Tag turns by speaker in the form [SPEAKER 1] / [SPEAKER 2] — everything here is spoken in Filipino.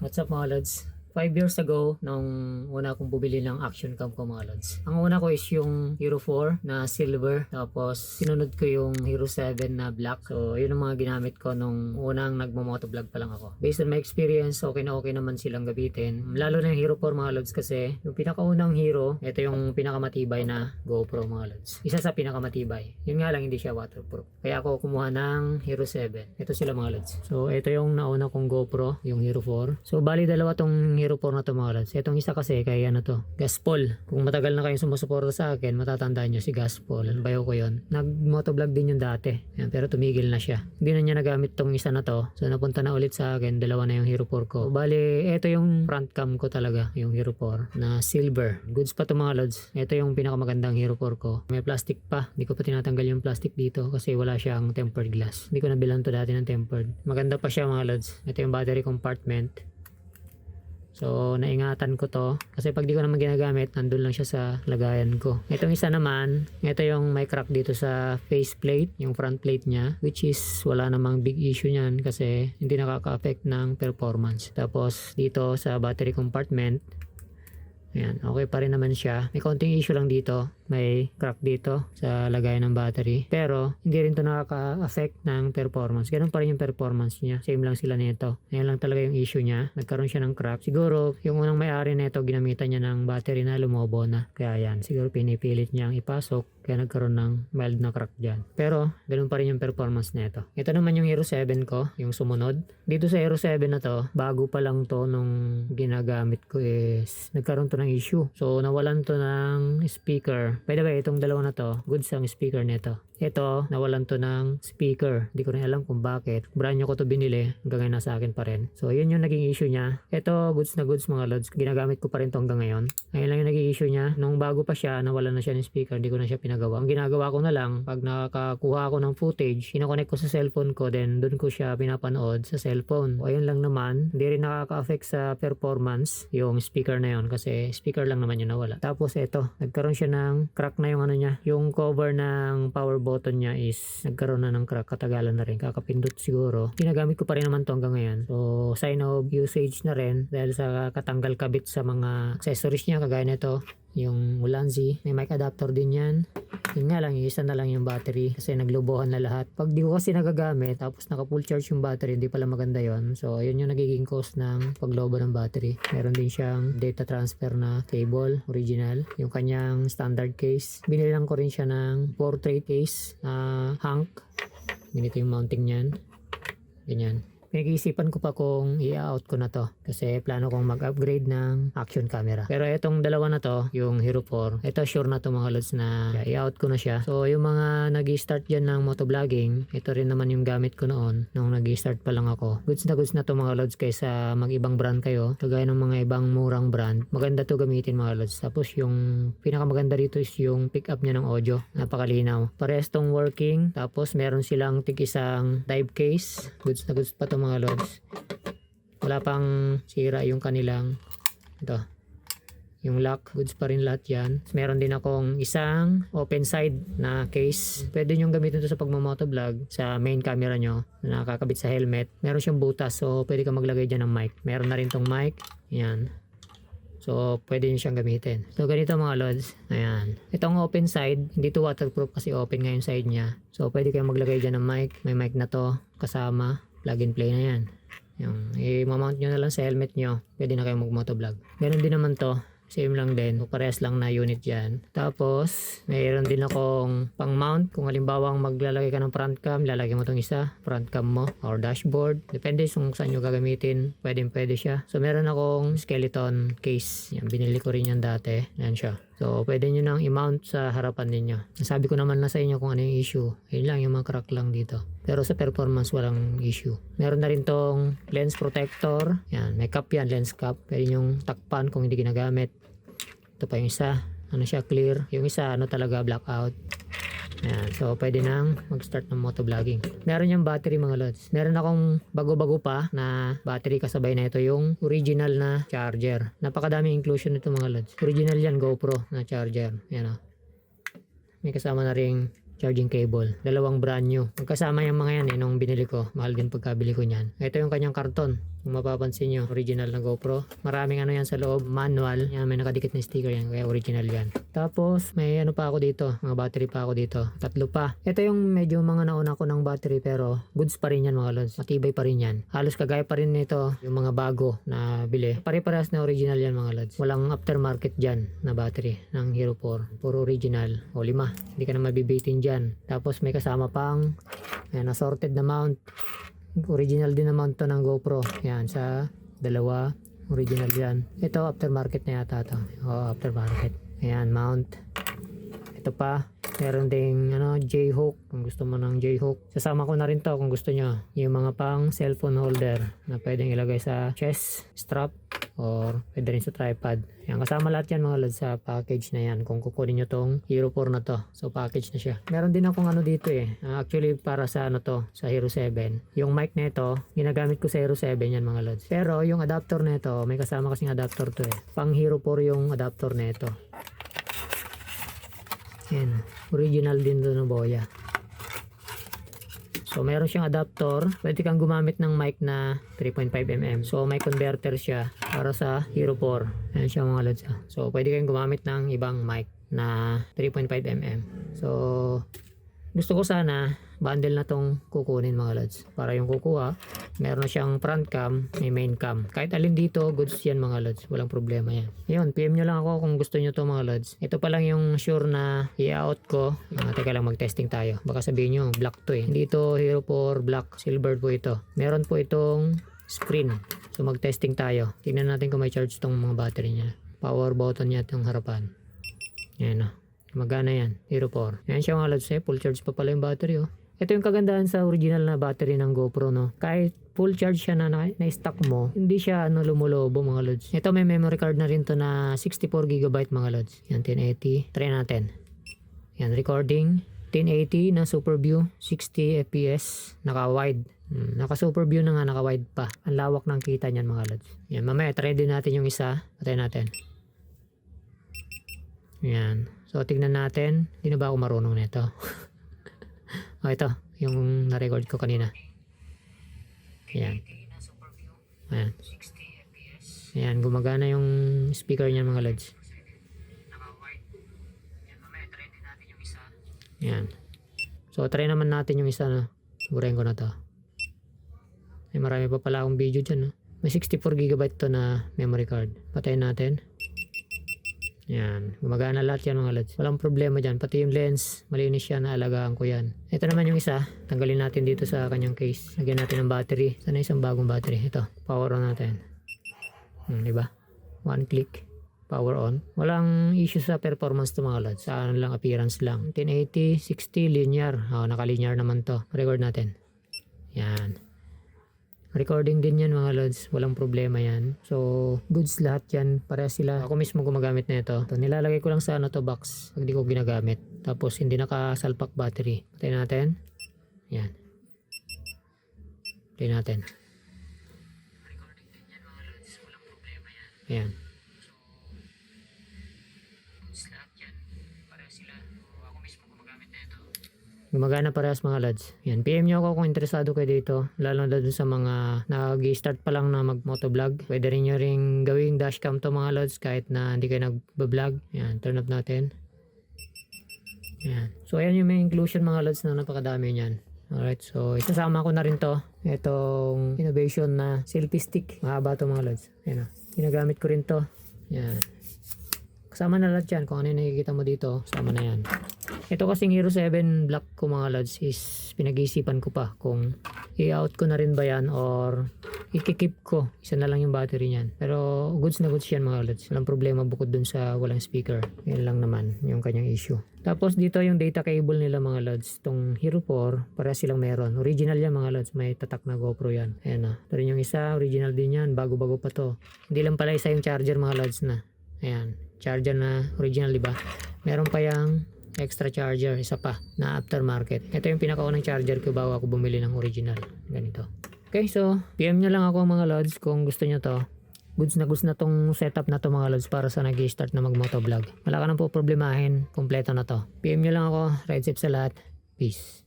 [SPEAKER 1] What's up mga lods? 5 years ago, nung una akong bumili ng action cam ko mga lods. Ang una ko is yung Hero 4 na silver. Tapos sinunod ko yung Hero 7 na black. So yun ang mga ginamit ko nung unang nagmo-motovlog pa lang ako. Based on my experience, okay na okay naman silang gamitin. Lalo na yung Hero 4 mga lods kasi yung pinakaunang Hero, ito yung pinakamatibay na GoPro mga lods. Isa sa pinakamatibay. Yun nga lang hindi siya waterproof. Kaya ako kumuha ng Hero 7. Ito sila mga lods. So ito yung nauna kong GoPro, yung Hero 4. So bali dalawa tong Hero 4 na to mga lods. Itong isa kasi kay ano to, Gaspol. Kung matagal na kayong sumusuporta sa akin, matatandaan nyo si Gaspol. Bayo ko yon. Nag-motovlog din yung dati. Yan, pero tumigil na siya. Hindi na niya nagamit tong isa na to. So napunta na ulit sa akin. Dalawa na yung Hero 4 ko. So, bali, ito yung front cam ko talaga. Yung Hero 4 na silver. Goods pa to mga lods. Ito yung pinakamagandang Hero 4 ko. May plastic pa. Hindi ko pa tinatanggal yung plastic dito kasi wala siyang tempered glass. Hindi ko nabilan to dati ng tempered. Maganda pa siya mga lods. Ito yung battery compartment. So, naingatan ko to. Kasi pag di ko naman ginagamit, nandun lang siya sa lagayan ko. Itong isa naman, ito yung may crack dito sa faceplate, yung front plate niya. Which is, wala namang big issue niyan kasi hindi nakaka-affect ng performance. Tapos, dito sa battery compartment, ayan, okay pa rin naman siya. May konting issue lang dito. May crack dito sa lagayan ng battery. Pero, hindi rin to nakaka-affect ng performance. Ganun pa rin yung performance niya. Same lang sila nito. Ayan lang talaga yung issue niya. Nagkaroon siya ng crack. Siguro, yung unang may-ari nito, ginamitan niya ng battery na lumobo na. Kaya yan, siguro pinipilit niyang ipasok. Kaya nagkaroon ng mild na crack dyan. Pero, ganun pa rin yung performance nito. Ito naman yung Hero 7 ko, yung sumunod. Dito sa Hero 7 na to, bago pa lang to nung ginagamit ko is nagkaroon to ng issue. So, nawalan to ng speaker. By the way, itong dalawa na to, goods ang speaker nito. Ito, nawalan to ng speaker. Hindi ko rin alam kung bakit. Brand new ko to binili. Hanggang ngayon nasa akin pa rin. So, yun yung naging issue niya. Ito, goods na goods mga lods. Ginagamit ko pa rin to hanggang ngayon. Ayun lang yung naging issue niya. Nung bago pa siya, nawalan na siya ng speaker. Hindi ko na siya pinagawa. Ang ginagawa ko na lang, pag nakakakuha ako ng footage, kinokonek ko sa cellphone ko, then dun ko siya pinapanood sa cellphone. O, ayun lang naman. Hindi rin nakaka-affect sa performance yung speaker na yun. Kasi speaker lang naman yung nawala. Tapos, ito. Nagkaroon siya ng crack na yung ano niya. Yung cover ng power button niya is nagkaroon na ng crack, katagalan na rin, kakapindot siguro. Ginagamit ko pa rin naman to hanggang ngayon. So, sign of usage na rin dahil sa katanggal kabit sa mga accessories niya, kagaya nito yung Ulanzi. May mic adapter din yan. Yun nga lang, isa na lang yung battery kasi naglubuhan na lahat. Pag di ko kasi nagagamit tapos naka full charge yung battery, hindi pala maganda yon. So, yun yung nagiging cause ng paglobo ng battery. Meron din siyang data transfer na cable, original. Yung kanyang standard case. Binilang ko rin siya ng portrait case na Hank. Ganito yung mounting niyan. Ganyan. Pinag-iisipan ko pa kung i-out ko na to kasi plano kong mag-upgrade ng action camera. Pero itong dalawa na to, yung Hero 4, ito sure na to mga lods na i-out ko na siya. So yung mga nag-start dyan ng motovlogging, ito rin naman yung gamit ko noon nung nag-start pa lang ako. Goods na to mga lods kaysa mag-ibang brand kayo. Kagaya ng mga ibang murang brand, maganda to gamitin mga lods. Tapos yung pinakamaganda dito is yung pick up niya ng audio. Napakalinaw. Parehas tong working. Tapos meron silang tig-isang dive case. Goods na goods pa to mga lods. Wala pang sira yung kanilang ito, yung lock, goods pa rin lahat yan. Meron din akong isang open side na case. Pwede nyo gamitin ito sa pagmamotovlog sa main camera nyo na nakakabit sa helmet. Meron siyang butas, so pwede ka maglagay dyan ng mic. Meron na rin tong mic, yan. So, pwede nyo siyang gamitin. So, ganito mga lods. Ayan. Itong open side, hindi to waterproof kasi open nga yung side niya. So, pwede kayong maglagay dyan ng mic. May mic na to kasama. Plug and play na yan. Yung, i-mount nyo na lang sa helmet nyo. Pwede na kayong mag-motovlog. Ganun din naman to. Same lang din. Parehas lang na unit yan. Tapos, mayroon din akong pang-mount. Kung halimbawa maglalagay ka ng front cam, lalagay mo itong isa. Front cam mo or dashboard. Depende kung saan nyo gagamitin. Pwede siya. So, meron akong skeleton case. Yan, binili ko rin yan dati. Yan siya. So, pwede nyo nang i-mount sa harapan ninyo. Nasabi ko naman na sa inyo kung ano yung issue. Yun lang, yung mga crack lang dito. Pero sa performance, walang issue. Meron na rin tong lens protector. Yan, may cap yan, lens cap. Pwede nyong takpan kung hindi ginagamit. Ito pa yung isa. Ano siya, clear. Yung isa, ano talaga, blackout. Ayan, so pwede nang mag-start ng motovlogging. Meron yung battery mga lods. Meron akong bago-bago pa na battery kasabay na ito yung original na charger. Napakadaming inclusion nito mga lods. Original yan, GoPro na charger. Ayan o. May kasama na ring charging cable. Dalawang brand new. Magkasama yung mga yan nung binili ko. Mahal din pagkabili ko niyan. Ito yung kanyang karton. Kung mapapansin nyo, original na GoPro. Maraming ano yan sa loob, manual. Yan, may nakadikit na sticker yan, kaya original yan. Tapos, may ano pa ako dito, mga battery pa ako dito. 3 pa. Ito yung medyo mga nauna ko ng battery, pero goods pa rin yan mga lods. Matibay pa rin yan. Halos kagaya pa rin nito, yung mga bago na bili. Pare-parehas na original yan mga lods. Walang aftermarket dyan na battery ng Hero 4. Puro original. O 5. Hindi ka na mabibitin dyan. Tapos may kasama pang ayan, assorted na mount. Original din na mount to ng GoPro. Yan, sa dalawa. Original yan. Ito, aftermarket na yata to. O, aftermarket. Ayan, mount. Ito pa. Meron ding ano, J-hook. Kung gusto mo ng J-hook. Sasama ko na rin to kung gusto nyo. Yung mga pang cellphone holder na pwedeng ilagay sa chest strap or pwede rin sa tripod. Yan, kasama lahat yan mga lods sa package na yan kung kukunin nyo tong Hero 4 na to. So package na siya. Meron din akong ano dito eh. Actually para sa ano to, sa Hero 7. Yung mic na ito, ginagamit ko sa Hero 7 yan mga lods. Pero yung adapter na ito, may kasama kasing adapter to eh. Pang Hero 4 yung adapter na ito. Yan, original din to ng Boya. So meron siyang adapter, pwede kang gumamit ng mic na 3.5mm. So may converter siya para sa Hero 4. Ayan siya mga lods. So pwede kang gumamit ng ibang mic na 3.5mm. So gusto ko sana bundle na tong kukunin mga lods. Para yung kukuha, meron na siyang front cam, may main cam. Kahit alin dito, goods yan mga lods. Walang problema yan. Yun, PM nyo lang ako kung gusto nyo to mga lods. Ito pa lang yung sure na i-out ko. Teka lang, mag-testing tayo. Baka sabihin nyo, black to eh. Hindi ito Hero 4 black, silver po ito. Meron po itong screen. So mag-testing tayo. Tingnan natin kung may charge tong mga battery niya. Power button niya itong harapan. Yan o. Magana yan. Hero 4. Yan siya mga lods eh. Full charge pa pala yung battery oh. Ito yung kagandahan sa original na battery ng GoPro no. Kahit full charge siya na-stack mo, hindi siya ano lumulobo mga lods. Ito may memory card na rin to na 64GB mga lods. Yan 1080. Try natin. Yan recording 1080 na super view 60 fps naka-wide. Naka super view na nga, naka-wide pa. Ang lawak ng kita niyan mga lods. Yan mamaya try din natin yung isa. Patay natin. Yan. So tignan natin. Hindi na ba ako marunong nito? Oh, ito, yung na-record ko kanina. Ayan. Ayan. Ayan, gumagana yung speaker niya mga lods. Ayan. So, try naman natin yung isa na. Burahin ko na to. Ay, marami pa pala akong video dyan. No? May 64GB to na memory card. Patayin natin. Yan, gumagana lahat yan mga lods. Walang problema dyan, pati yung lens malinis yan, naalagaan ko yan. Ito naman yung isa, tanggalin natin dito sa kanyang case. Lagyan natin ng battery. Sana isang bagong battery. Ito, power on natin. Diba? One click, power on. Walang issue sa performance to mga lods. Sa ano lang, appearance lang. 1080, 60, linear. Naka-linear naman to. Record natin. Yan. Recording din yan mga lods, walang problema yan. So, goods lahat yan, pareha sila. Ako mismo gumagamit na ito. Nilalagay ko lang sa ano to box, pag di ko ginagamit. Tapos hindi nakasalpak battery. Patay natin. Yan. Patay natin. Recording din yan mga lods, walang problema yan. Yan. So, goods lahat yan, pareha sila. Ako mismo gumagamit na ito. Gumagana parehas mga lods. Yan, PM nyo ako kung interesado kayo dito. Lalo na dun sa mga nag-start pa lang na mag-motovlog. Pwede rin nyo rin gawing dashcam to mga lods kahit na hindi kayo nag-vlog. Yan, turn up natin. Yan. So, ayan yung may inclusion mga lods na napakadami niyan. Alright, so isasama ko na rin to. Itong innovation na selfie stick. Mahaba to mga lods. Yan o. Ginagamit ko rin to. Yan. Kasama na lahat yan. Kung ano yung nakikita mo dito, kasama na yan. Ito kasing Hero 7 black ko mga lods is pinag-iisipan ko pa kung i-out ko na rin ba yan or i-keep ko. Isa na lang yung battery niyan. Pero goods na goods yan mga lods. Walang problema bukod dun sa walang speaker. Yan lang naman yung kanyang issue. Tapos dito yung data cable nila mga lods. Itong Hero 4, para silang meron. Original yan mga lods. May tatak na GoPro yan. Ayan na. Ito rin yung isa. Original din yan. Bago-bago pa to. Hindi lang pala isa yung charger mga lods na. Ayan. Charger na original diba? Meron pa yung extra charger, isa pa na aftermarket. Ito yung pinakaunang charger ko bago ako bumili ng original. Ganito. Okay, so PM nyo lang ako mga lods kung gusto nyo to. Goods na tong setup na to mga lods para sa nag-start na mag-motovlog. Wala ka nang po problemahin, kompleto na to. PM nyo lang ako, ride safe sa lahat. Peace.